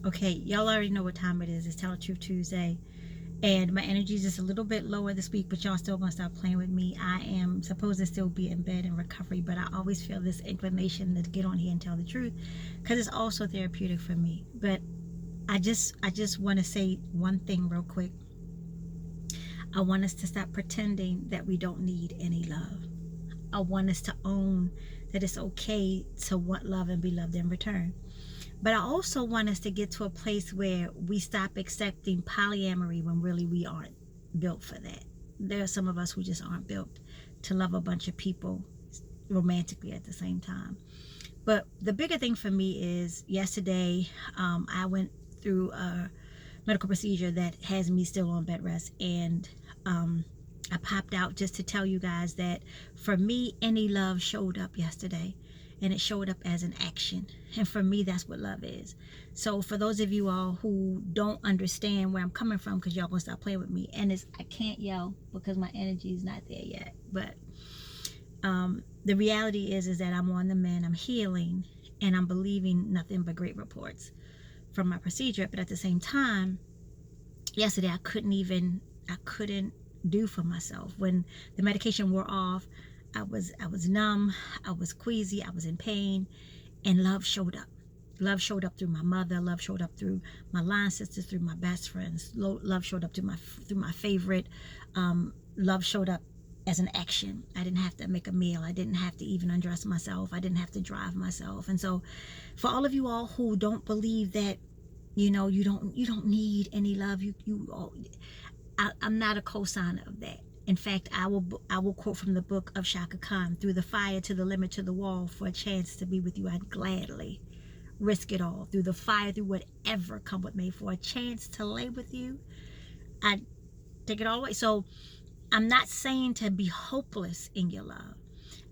Okay, y'all already know what time it is. It's Tell the Truth Tuesday. And my energy is just a little bit lower this week, but y'all still gonna stop playing with me. I am supposed to still be in bed in recovery, but I always feel this inclination to get on here and tell the truth because it's also therapeutic for me. But I just want to say one thing real quick. I want us to stop pretending that we don't need any love. I want us to own that it's okay to want love and be loved in return. But I also want us to get to a place where we stop accepting polyamory when really we aren't built for that. There are some of us who just aren't built to love a bunch of people romantically at the same time. But the bigger thing for me is yesterday I went through a medical procedure that has me still on bed rest, and I popped out just to tell you guys that for me, any love showed up yesterday, and it showed up as an action. And for me, that's what love is. So for those of you all who don't understand where I'm coming from, because y'all gonna stop playing with me, and I can't yell because my energy is not there yet, but the reality is that I'm on the mend, I'm healing, and I'm believing nothing but great reports from my procedure. But at the same time, yesterday I couldn't do for myself. When the medication wore off, I was numb, I was queasy, I was in pain, and love showed up. Love showed up through my mother. Love showed up through my line sisters, through my best friends. Love showed up through my favorite. Love showed up as an action. I didn't have to make a meal. I didn't have to even undress myself. I didn't have to drive myself. And so, for all of you all who don't believe that, you don't need any love, I'm not a co-signer of that. In fact, I will quote from the book of Shaka Khan: "Through the fire, to the limit, to the wall, for a chance to be with you, I'd gladly risk it all. Through the fire, through whatever come with me, for a chance to lay with you, I'd take it all away." So I'm not saying to be hopeless in your love.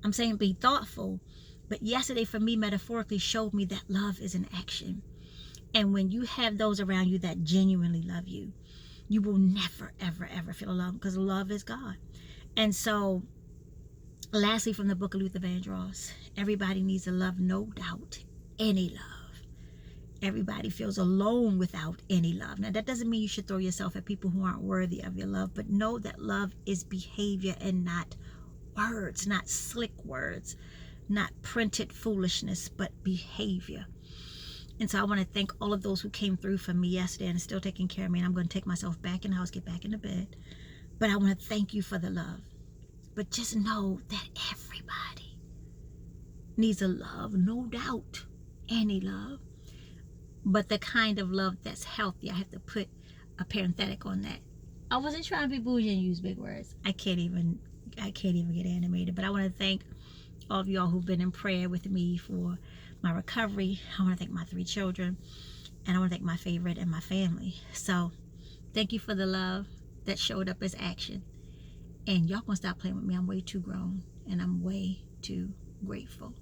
I'm saying be thoughtful. But yesterday for me, metaphorically, showed me that love is an action. And when you have those around you that genuinely love you, you will never, ever, ever feel alone, because love is God. And so, lastly, from the book of Luther Vandross, everybody needs a love, no doubt, any love. Everybody feels alone without any love. Now, that doesn't mean you should throw yourself at people who aren't worthy of your love, but know that love is behavior and not words, not slick words, not printed foolishness, but behavior. And so I want to thank all of those who came through for me yesterday and are still taking care of me. And I'm going to take myself back in the house, get back into bed. But I want to thank you for the love. But just know that everybody needs a love, no doubt, any love. But the kind of love that's healthy. I have to put a parenthetic on that. I wasn't trying to be bougie and use big words. I can't even get animated. But I want to thank all of y'all who've been in prayer with me for my recovery. I want to thank my 3 children, and I want to thank my favorite and my family. So thank you for the love that showed up as action. And y'all gonna stop playing with me. I'm way too grown, and I'm way too grateful.